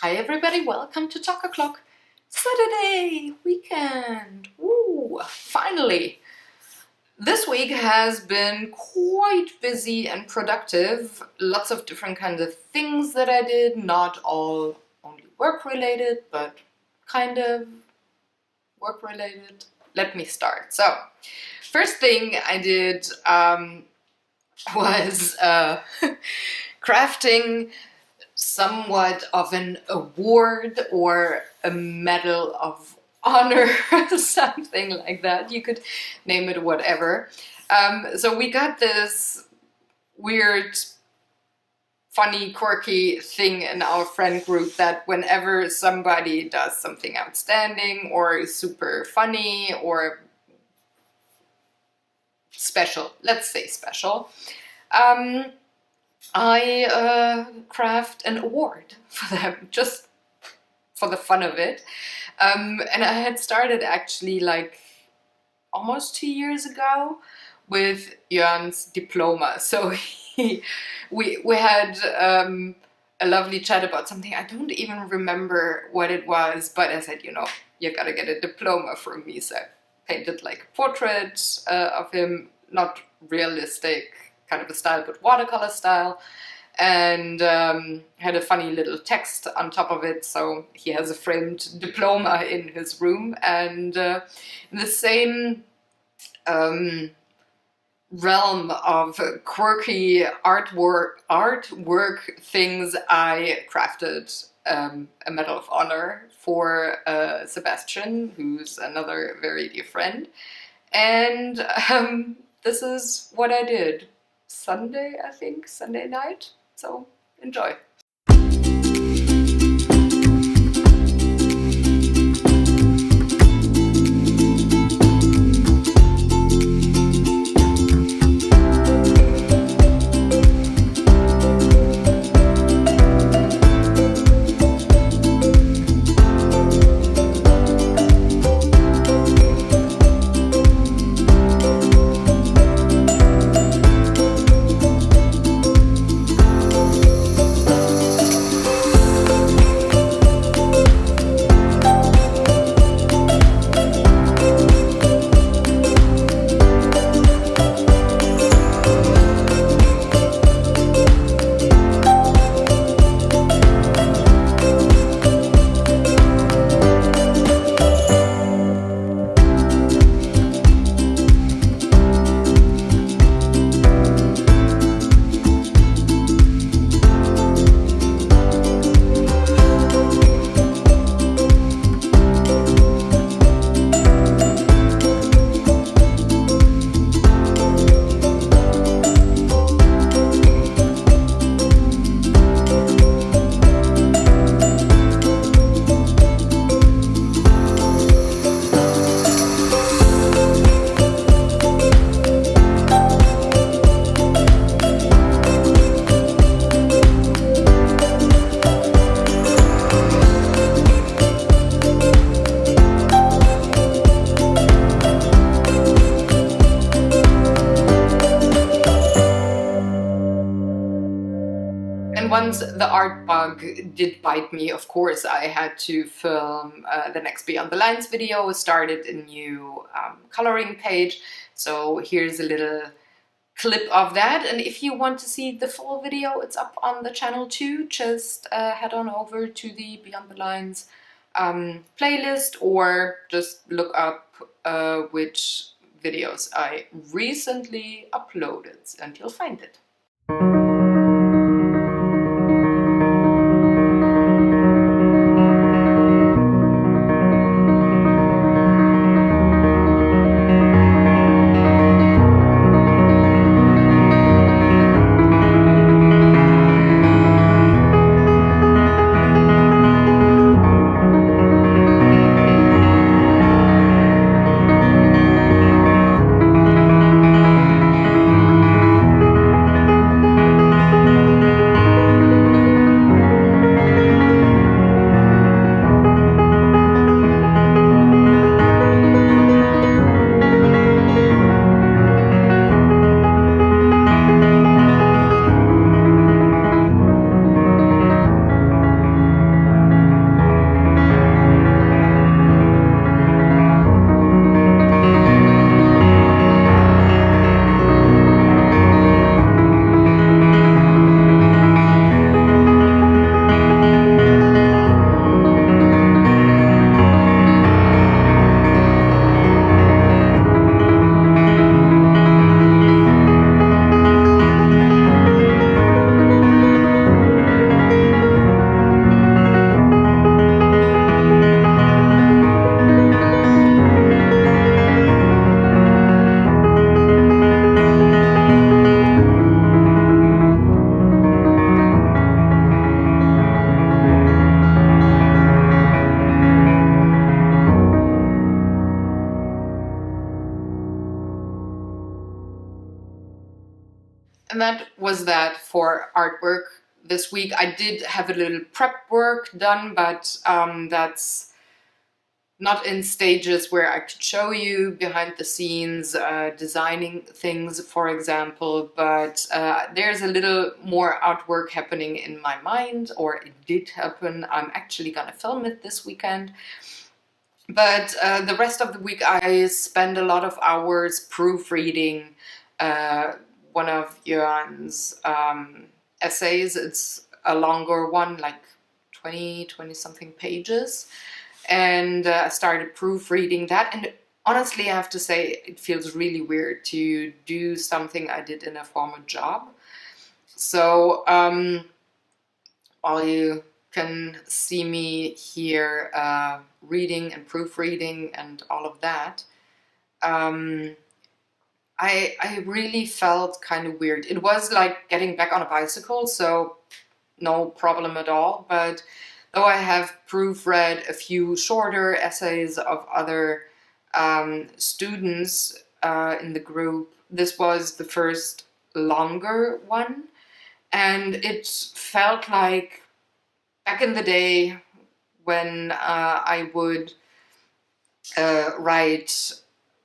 Hi everybody, welcome to Talk O'Clock. Saturday weekend. Woo! Finally! This week has been quite busy and productive. Lots of different kinds of things that I did, not all only work related, but kind of work related. Let me start. So, first thing I did was crafting somewhat of an award or a medal of honor, something like that. You could name it whatever. So we got this weird, funny, quirky thing in our friend group that whenever somebody does something outstanding or is super funny or special, let's say special, I craft an award for them, just for the fun of it. And I had started actually like almost 2 years ago with Jörn's diploma. So we had a lovely chat about something. I don't even remember what it was, but I said, you gotta get a diploma from me. So I painted like a portrait of him, not realistic, kind of a style, but watercolor style, and had a funny little text on top of it, so he has a framed diploma in his room. And in the same realm of quirky artwork things, I crafted a Medal of Honor for Sebastian, who's another very dear friend, and this is what I did. Sunday, I think, Sunday night. So enjoy. Once the art bug did bite me, of course, I had to film the next Beyond the Lines video, started a new coloring page. So here's a little clip of that. And if you want to see the full video, it's up on the channel too. Just head on over to the Beyond the Lines playlist, or just look up which videos I recently uploaded and you'll find it. that was that for artwork this week. I did have a little prep work done, but that's not in stages where I could show you behind the scenes designing things, for example, but there's a little more artwork happening in my mind, or it did happen. I'm actually gonna film it this weekend. But the rest of the week I spend a lot of hours proofreading one of Jörn's essays. It's a longer one, like 20 something pages. And I started proofreading that, and honestly I have to say it feels really weird to do something I did in a former job. So while you can see me here reading and proofreading and all of that, I really felt kind of weird. It was like getting back on a bicycle, so no problem at all, but though I have proofread a few shorter essays of other students in the group, this was the first longer one, and it felt like back in the day when I would write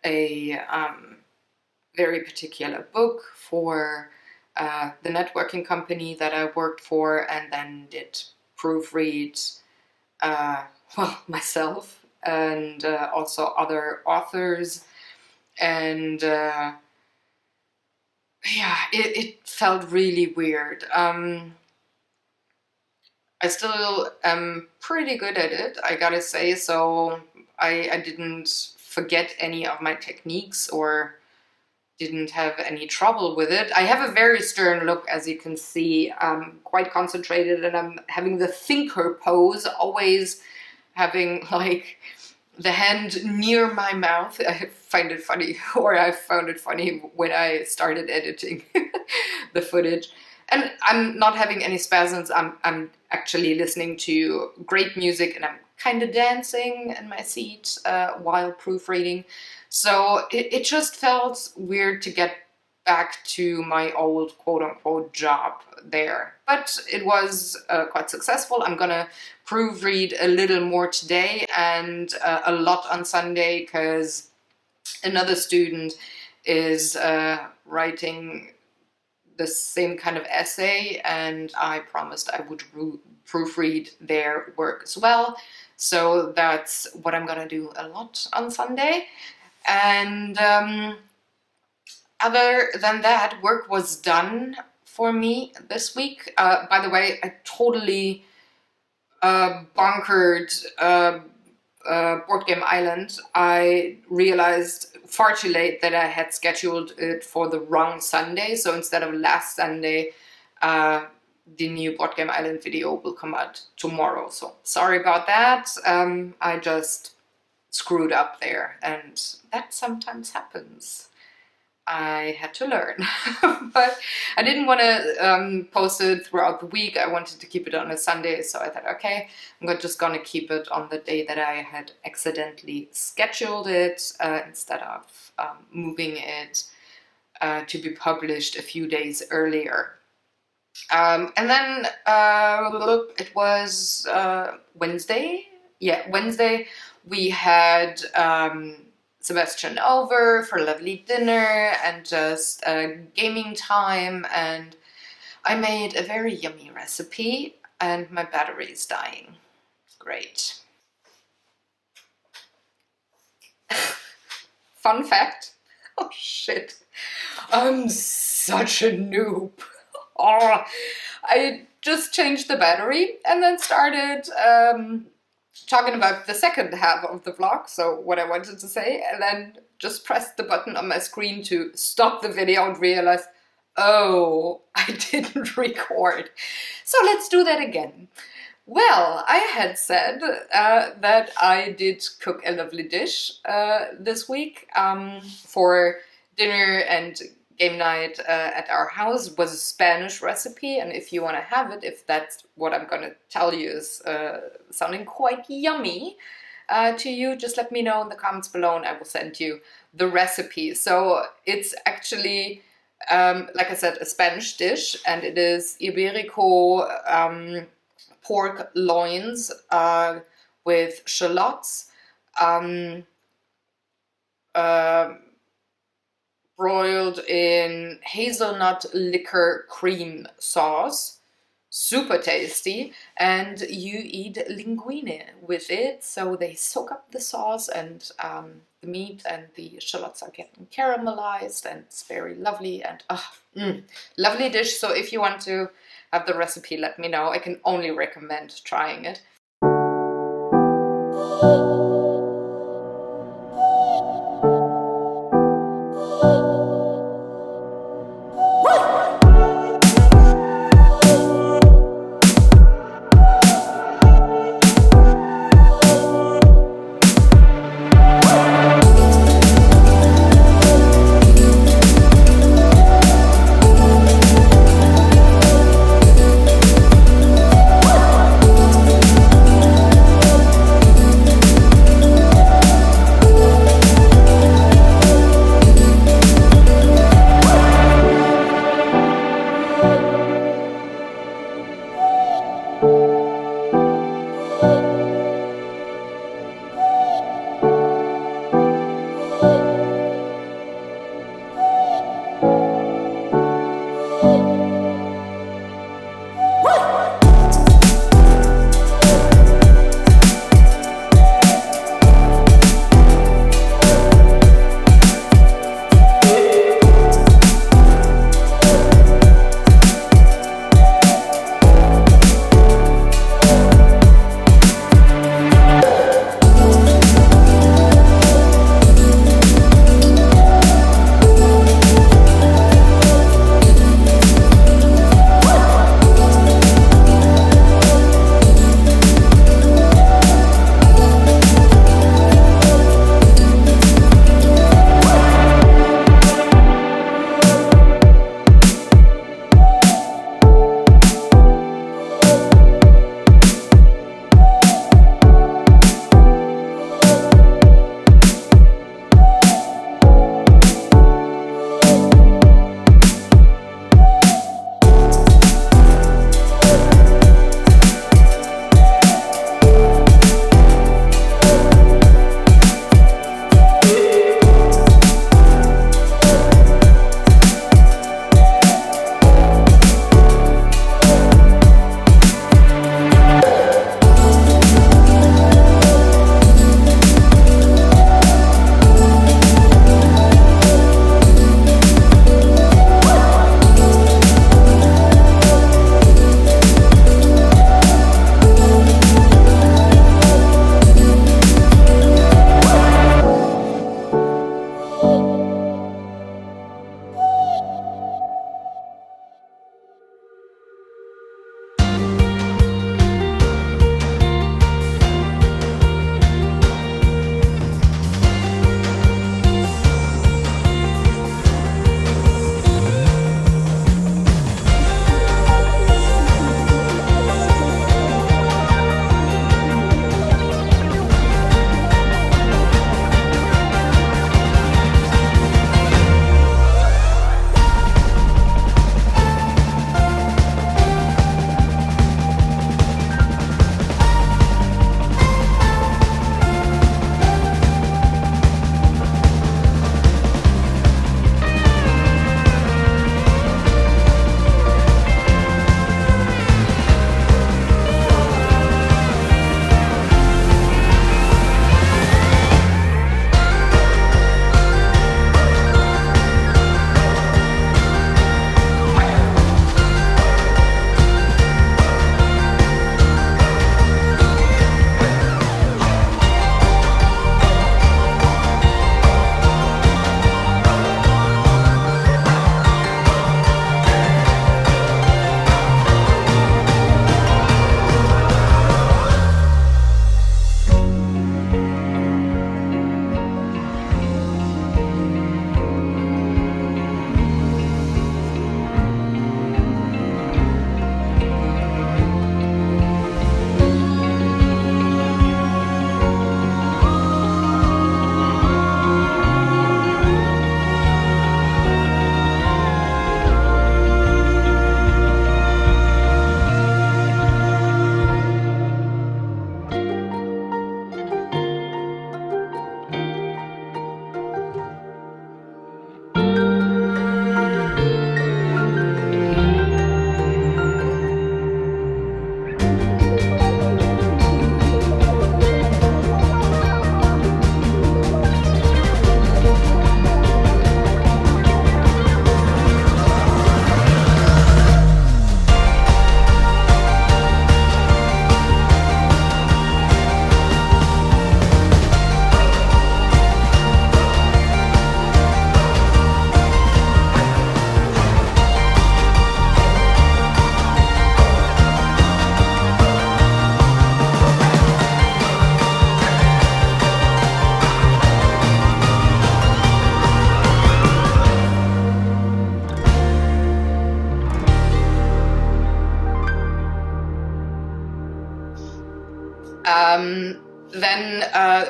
a very particular book for the networking company that I worked for, and then did proofread well, myself and also other authors, and yeah, it felt really weird. I still am pretty good at it, I gotta say, so I didn't forget any of my techniques or didn't have any trouble with it. I have a very stern look, as you can see. I'm quite concentrated, and I'm having the thinker pose, always having like the hand near my mouth. I find it funny, or I found it funny when I started editing the footage. And I'm not having any spasms. I'm actually listening to great music, and I'm kind of dancing in my seat while proofreading. So it just felt weird to get back to my old quote-unquote job there. But it was quite successful. I'm gonna proofread a little more today and a lot on Sunday, because another student is writing the same kind of essay, and I promised I would proofread their work as well. So that's what I'm gonna do a lot on Sunday. And other than that, work was done for me this week. By the way, I totally bunkered Board Game Island. I realized far too late that I had scheduled it for the wrong Sunday. So instead of last Sunday, the new Board Game Island video will come out tomorrow. So sorry about that. I just screwed up there, and that sometimes happens. I had to learn. But I didn't want to post it throughout the week. I wanted to keep it on a Sunday, so I thought, okay, I'm just gonna keep it on the day that I had accidentally scheduled it, instead of moving it to be published a few days earlier. And then it was Wednesday. Yeah, Wednesday we had Sebastian over for a lovely dinner and just gaming time, and I made a very yummy recipe, and my battery is dying. Great. Fun fact. Oh shit. I'm such a noob. Oh, I just changed the battery and then started talking about the second half of the vlog, so what I wanted to say, and then just pressed the button on my screen to stop the video and realized, oh, I didn't record. So let's do that again. Well, I had said that I did cook a lovely dish this week for dinner and game night at our house. It was a Spanish recipe, and if you want to have it, if that's what I'm going to tell you is sounding quite yummy to you, just let me know in the comments below and I will send you the recipe. So it's actually Like I said, a Spanish dish, and it is Iberico pork loins with shallots, um, uh, broiled in hazelnut liquor cream sauce. Super tasty, and you eat linguine with it, so they soak up the sauce, and the meat and the shallots are getting caramelized, and it's very lovely, and lovely dish. So if you want to have the recipe, let me know. I can only recommend trying it.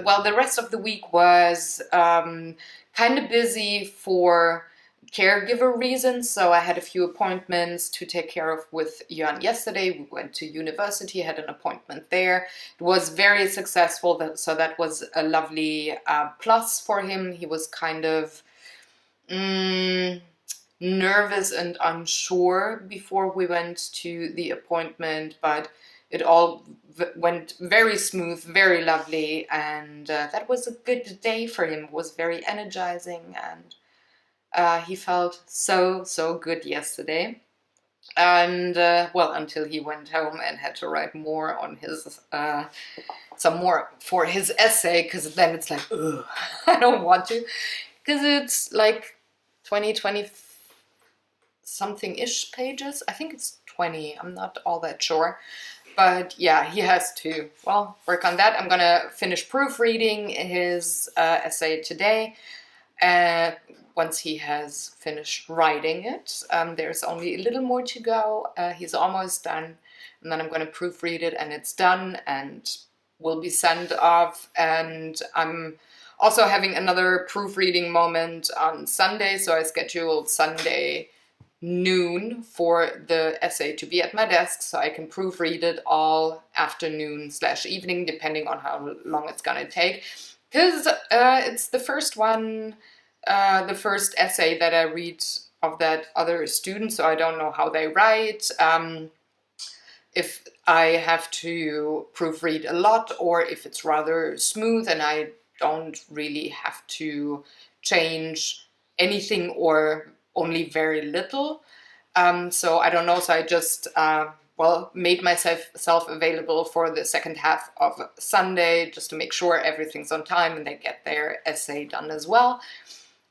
Well, the rest of the week was kind of busy for caregiver reasons. So I had a few appointments to take care of with Jan yesterday. We went to university, had an appointment there. It was very successful, so that was a lovely plus for him. He was kind of nervous and unsure before we went to the appointment, but it all went very smooth, very lovely, and that was a good day for him. It was very energizing, and he felt so good yesterday. And well, until he went home and had to write more on his some more for his essay, because then it's like, ugh, I don't want to, because it's like 20 something ish pages. I think it's 20. I'm not all that sure. But yeah, he has to, well, work on that. I'm gonna finish proofreading his essay today. Once he has finished writing it, there's only a little more to go. He's almost done, and then I'm gonna proofread it, and it's done and will be sent off. And I'm also having another proofreading moment on Sunday, so I scheduled Sunday noon for the essay to be at my desk, so I can proofread it all afternoon/evening, depending on how long it's gonna take, because it's the first one, the first essay that I read of that other student, so I don't know how they write, if I have to proofread a lot or if it's rather smooth and I don't really have to change anything or only very little. So I don't know, so I just well, made myself available for the second half of Sunday just to make sure everything's on time and they get their essay done as well.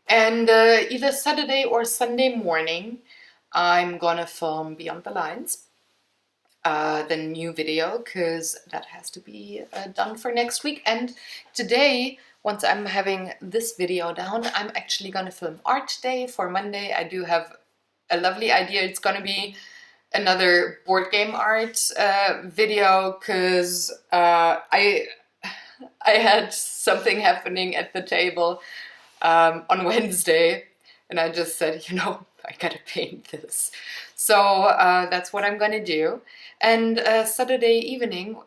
And either Saturday or Sunday morning I'm gonna film Beyond the Lines, the new video, because that has to be done for next week. And today, once I'm having this video down, I'm actually gonna film Art Day for Monday. I do have a lovely idea. It's gonna be another board game art video, because I had something happening at the table on Wednesday, and I just said, you know, I gotta paint this. So that's what I'm gonna do. And Saturday evening,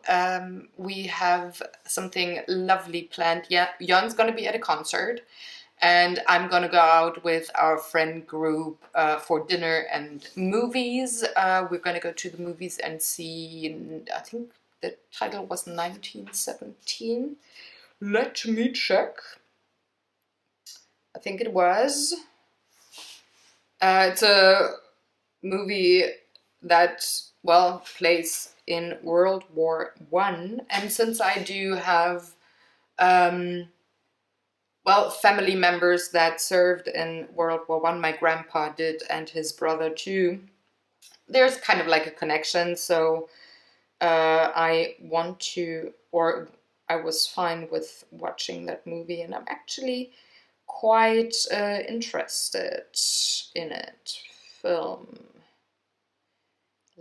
we have something lovely planned. Yeah, Jan's gonna be at a concert, and I'm gonna go out with our friend group for dinner and movies. We're gonna go to the movies and see, I think the title was 1917. Let me check. I think it was. It's a movie that, well, plays in World War I, and since I do have well, family members that served in World War I, my grandpa did and his brother too, there's kind of like a connection. So I want to, or I was fine with watching that movie, and I'm actually quite interested in it. Film.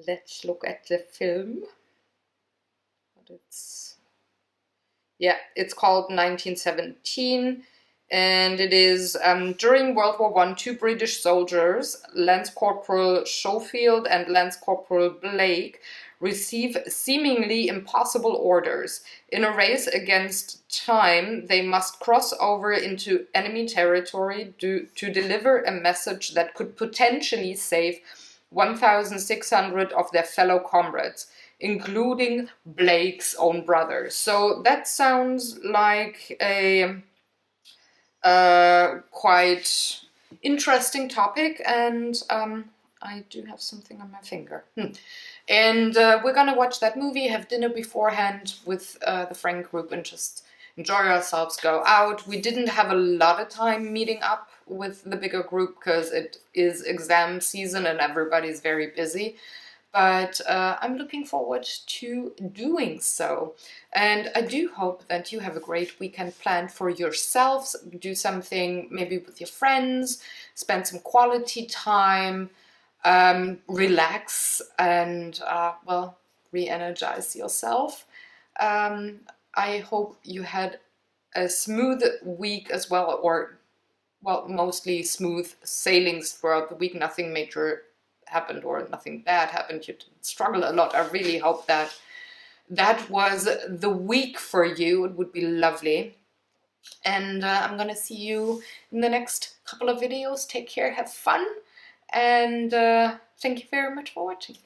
Let's look at the film. But it's, yeah, it's called 1917, and it is during World War I, two British soldiers, Lance Corporal Schofield and Lance Corporal Blake, receive seemingly impossible orders. In a race against time, they must cross over into enemy territory to deliver a message that could potentially save 1,600 of their fellow comrades, including Blake's own brother. So that sounds like a quite interesting topic, and I do have something on my finger. And we're gonna watch that movie, have dinner beforehand with the friend group, and just enjoy ourselves, go out. We didn't have a lot of time meeting up with the bigger group because it is exam season and everybody's very busy. But I'm looking forward to doing so. And I do hope that you have a great weekend planned for yourselves. Do something maybe with your friends, spend some quality time, relax, and well, re-energize yourself. I hope you had a smooth week as well, or well, mostly smooth sailings throughout the week. Nothing major happened or nothing bad happened. You didn't struggle a lot. I really hope that that was the week for you. It would be lovely. And I'm gonna see you in the next couple of videos. Take care, have fun, and thank you very much for watching.